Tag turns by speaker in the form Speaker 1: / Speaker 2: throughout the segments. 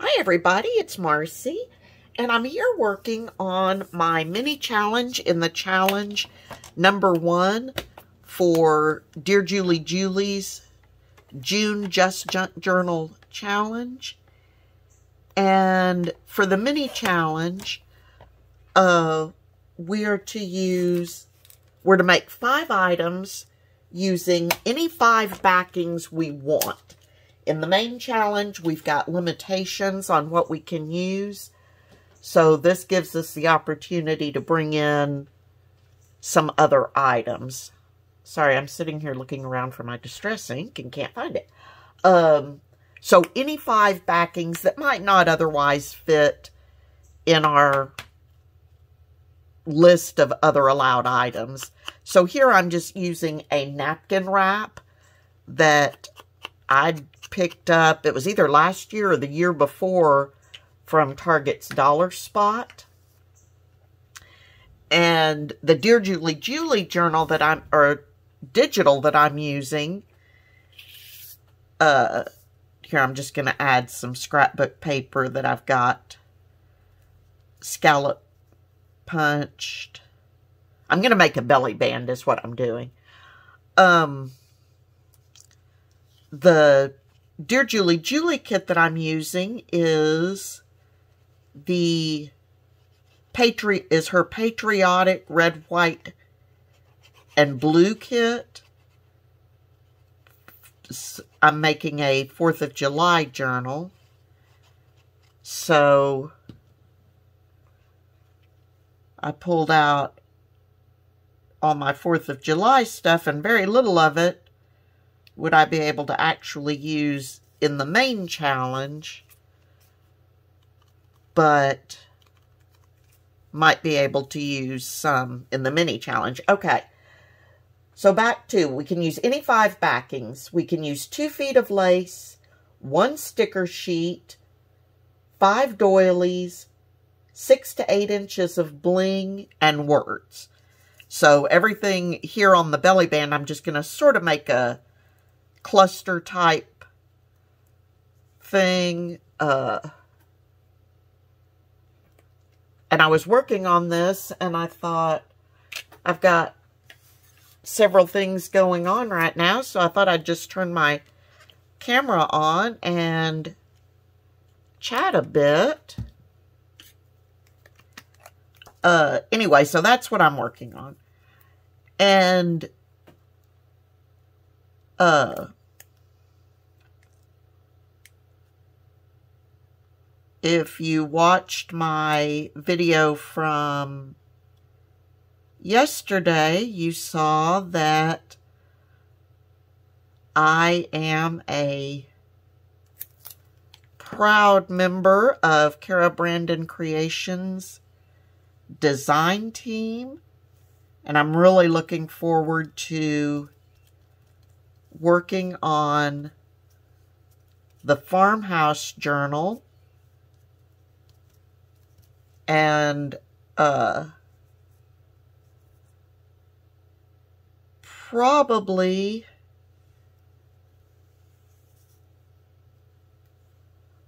Speaker 1: Hi everybody, it's Marcy, and I'm here working on my mini challenge in the challenge number 1 for Dear Julie Julie's June Just Journal challenge. And for the mini challenge, we're to make 5 items using any 5 backings we want. In the main challenge, we've got limitations on what we can use. So this gives us the opportunity to bring in some other items. Sorry, I'm sitting here looking around for my distress ink and can't find it. So any 5 backings that might not otherwise fit in our list of other allowed items. So here I'm just using a napkin wrap that I picked up. It was either last year or the year before from Target's Dollar Spot. And the Dear Julie Julie journal digital that I'm using, here I'm just going to add some scrapbook paper that I've got scallop punched. I'm going to make a belly band is what I'm doing. The Dear Julie Julie kit that I'm using is her Patriotic Red, White, and Blue kit. I'm making a 4th of July journal. So I pulled out all my 4th of July stuff, and very little of it would I be able to actually use in the main challenge, but might be able to use some in the mini challenge. Okay, so back to, we can use any 5 backings. We can use 2 feet of lace, 1 sticker sheet, 5 doilies, 6 to 8 inches of bling, and words. So everything here on the belly band, I'm just going to sort of make a cluster type thing. And I was working on this and I thought, I've got several things going on right now, so I thought I'd just turn my camera on and chat a bit. Anyway, so that's what I'm working on. And if you watched my video from yesterday, you saw that I am a proud member of Kara Brandon Creations design team, and I'm really looking forward to working on the farmhouse journal and probably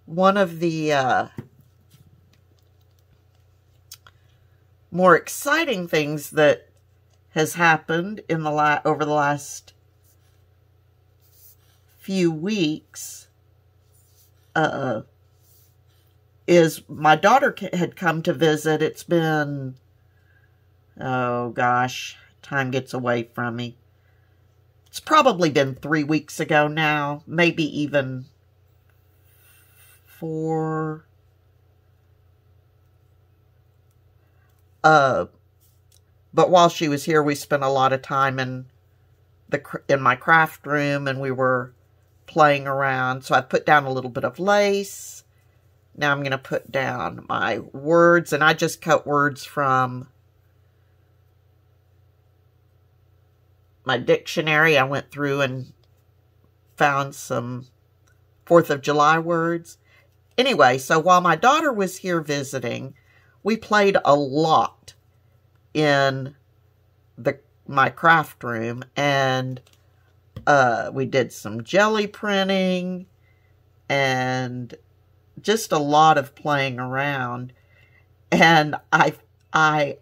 Speaker 1: one of the more exciting things that has happened in over the last few weeks is my daughter had come to visit. It's been, oh gosh, time gets away from me. It's probably been 3 weeks ago now, maybe even 4. But while she was here, we spent a lot of time in my craft room, and we were playing around. So I put down a little bit of lace. Now I'm going to put down my words, and I just cut words from my dictionary. I went through and found some 4th of July words. Anyway, so while my daughter was here visiting, we played a lot in my craft room, and we did some jelly printing, and just a lot of playing around. And I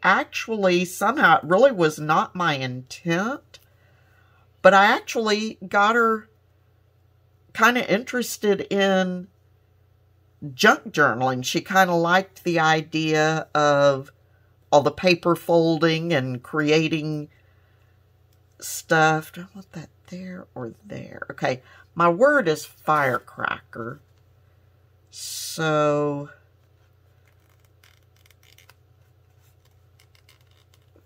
Speaker 1: actually, somehow, it really was not my intent, but I actually got her kind of interested in junk journaling. She kind of liked the idea of all the paper folding and creating stuff. Do I want that there or there? Okay, my word is firecracker. So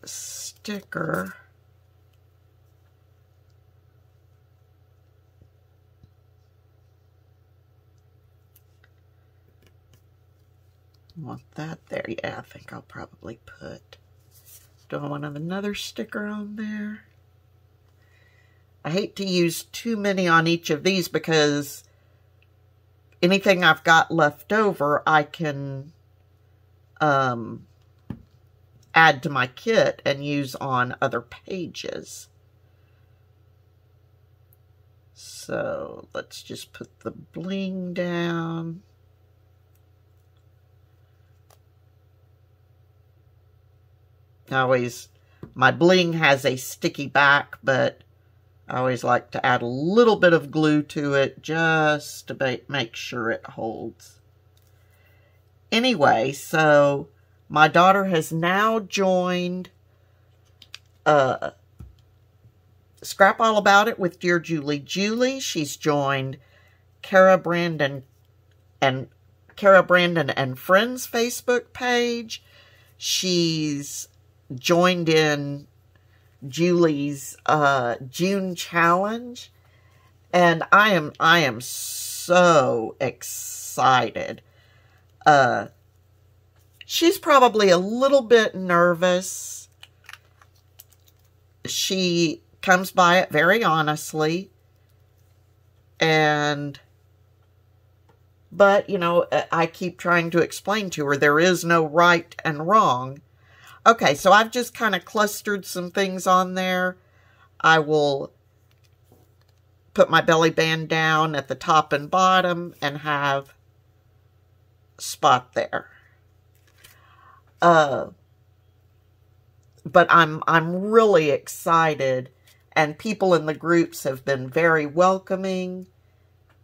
Speaker 1: sticker. Want that there? Yeah, I think I'll probably put, do I want another sticker on there? I hate to use too many on each of these because anything I've got left over, I can add to my kit and use on other pages. So let's just put the bling down. My bling has a sticky back, but I always like to add a little bit of glue to it just to make sure it holds. Anyway, so my daughter has now joined Scrap All About It with Dear Julie Julie. She's joined Kara Brandon and Friends Facebook page. She's joined in Julie's June challenge, and I am so excited. She's probably a little bit nervous. She comes by it very honestly, but you know, I keep trying to explain to her there is no right and wrong. Okay, so I've just kind of clustered some things on there. I will put my belly band down at the top and bottom and have a spot there. But I'm really excited, and people in the groups have been very welcoming,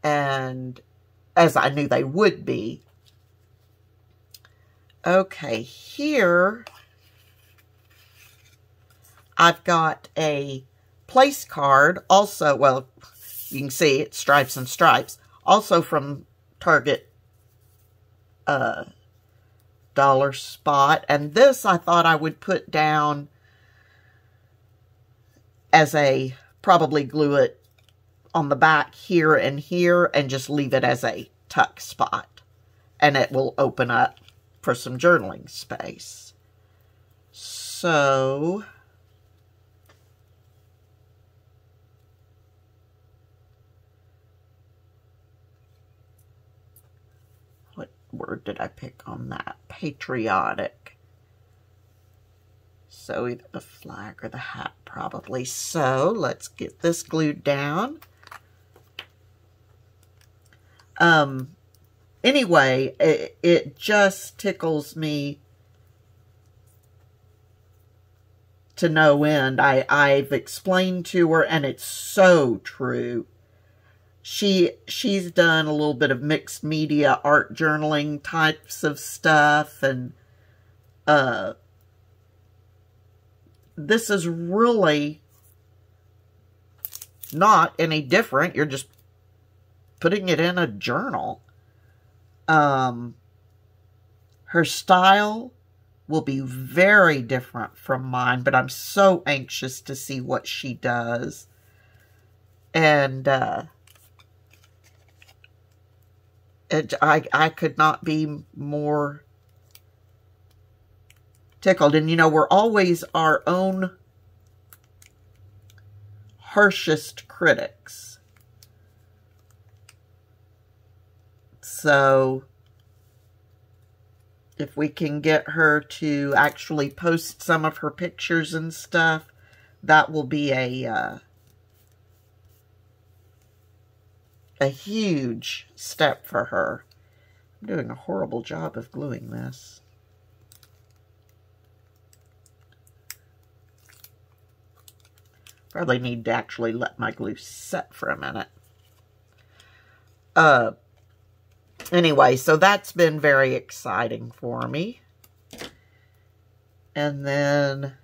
Speaker 1: and as I knew they would be. Okay, here I've got a place card, also, well, you can see it's stripes and stripes, also from Target dollar spot. And this I thought I would put down as a, probably glue it on the back here and just leave it as a tuck spot. And it will open up for some journaling space. So word did I pick on that? Patriotic. So either the flag or the hat probably. So let's get this glued down. Anyway, it just tickles me to no end. I've explained to her, and it's so true. She's done a little bit of mixed media art journaling types of stuff, and this is really not any different. You're just putting it in a journal. Her style will be very different from mine, but I'm so anxious to see what she does. And I could not be more tickled. And, you know, we're always our own harshest critics. So if we can get her to actually post some of her pictures and stuff, that will be a huge step for her. I'm doing a horrible job of gluing this. Probably need to actually let my glue set for a minute. Anyway, so that's been very exciting for me. And then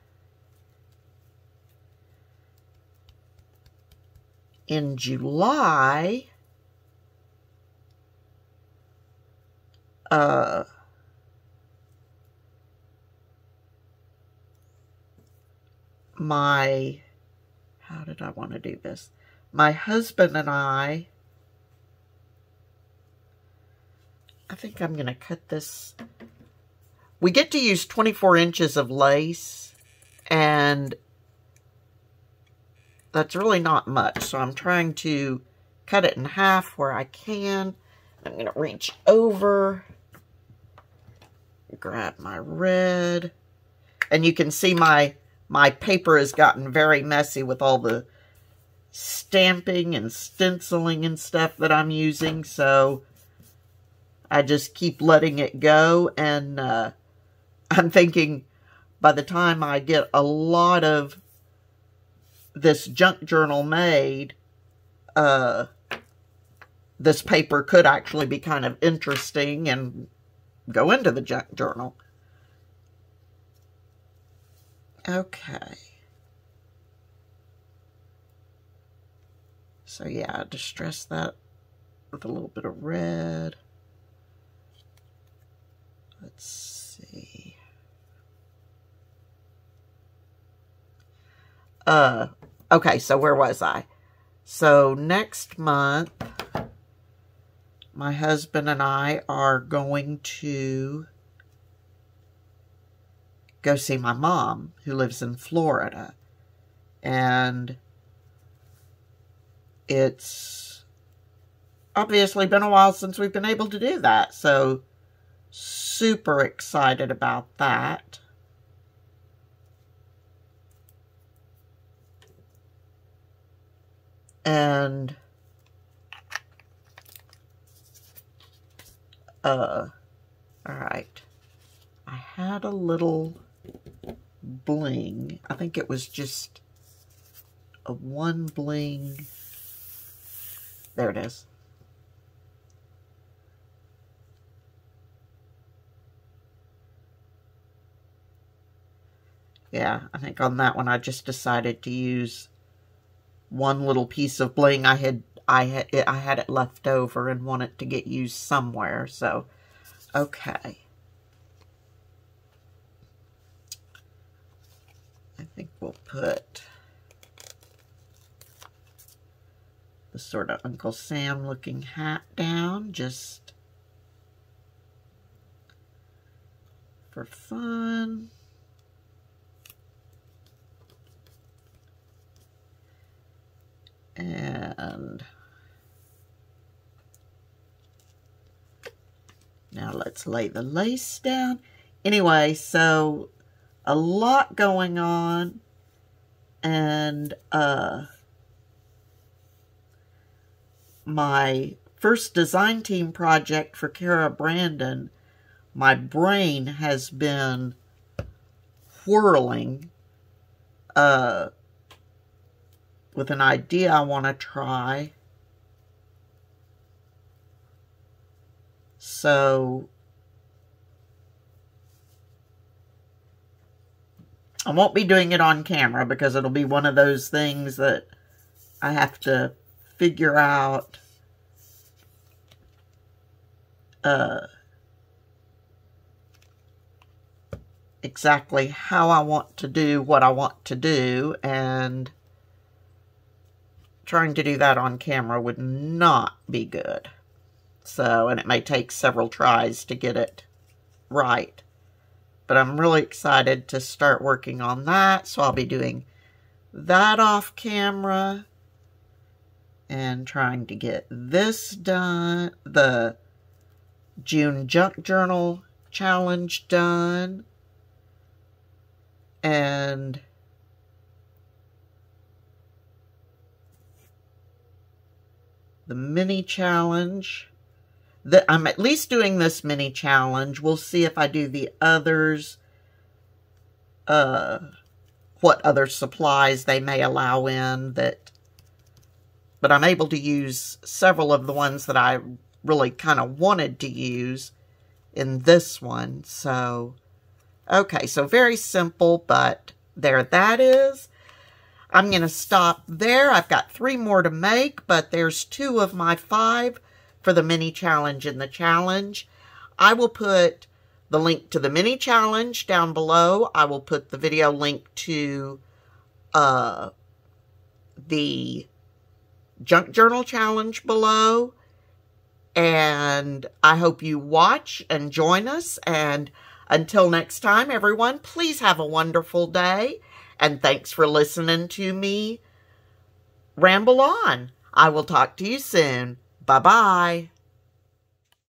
Speaker 1: in July, how did I want to do this? My husband and I think I'm going to cut this. We get to use 24 inches of lace, and that's really not much. So I'm trying to cut it in half where I can. I'm going to reach over, grab my red, and you can see my paper has gotten very messy with all the stamping and stenciling and stuff that I'm using, so I just keep letting it go, and I'm thinking by the time I get a lot of this junk journal made, this paper could actually be kind of interesting and go into the junk journal. Okay. So yeah, distress that with a little bit of red. Let's see. Okay, so where was I? So next month, my husband and I are going to go see my mom, who lives in Florida. And it's obviously been a while since we've been able to do that. So super excited about that. And all right. I had a little bling. I think it was just a one bling. There it is. Yeah, I think on that one I just decided to use one little piece of bling. I had it left over and wanted to get used somewhere. So, okay. I think we'll put the sort of Uncle Sam looking hat down just for fun. And now let's lay the lace down. Anyway, so a lot going on, and my first design team project for Kara Brandon, my brain has been whirling with an idea I want to try. So I won't be doing it on camera because it'll be one of those things that I have to figure out exactly how I want to do what I want to do, and trying to do that on camera would not be good. So, and it may take several tries to get it right. But I'm really excited to start working on that. So I'll be doing that off camera and trying to get this done, the June Junk Journal Challenge done, and the mini challenge. I'm at least doing this mini challenge. We'll see if I do the others, what other supplies they may allow in that, but I'm able to use several of the ones that I really kind of wanted to use in this one. So, okay, so very simple, but there that is. I'm going to stop there. I've got 3 more to make, but there's 2 of my 5 for the mini challenge in the challenge. I will put the link to the mini challenge down below. I will put the video link to the junk journal challenge below. And I hope you watch and join us. And until next time, everyone, please have a wonderful day. And thanks for listening to me ramble on. I will talk to you soon. Bye-bye.